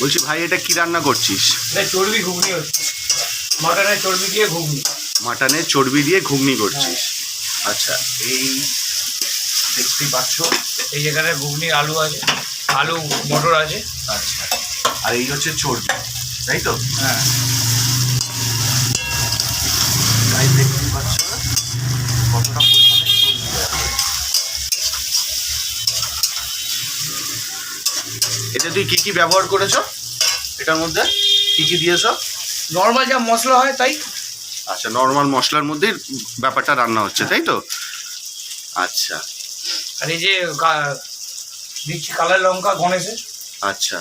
বলছি ভাই এটা কি রান্না করছিস? এটা চর্বি ঘুগনি হচ্ছে, মাটনের চর্বি দিয়ে ঘুগনি। মাটনের চর্বি দিয়ে ঘুগনি করছিস? আচ্ছা, এই দেখতেই পাচ্ছ এই যেখানে ঘুগনি আলু আছে, আলু মটর আছে। আচ্ছা, আর এই হচ্ছে চর্বি, তাই তো? হ্যাঁ, তাই দেখতেই পাচ্ছ কতটা পরিমাণে চর্বি আছে। এতে তুই কি কি ব্যবহার করেছ? এটার মধ্যে কি কি দিয়েছ? নর্মাল যা মশলা হয় তাই। আচ্ছা, নর্মাল মশলার মধ্যেই ব্যাপারটা রান্না হচ্ছে, তাই তো? আচ্ছা আর এই যে দিচ্ছি কালো লঙ্কা গণেশের। আচ্ছা,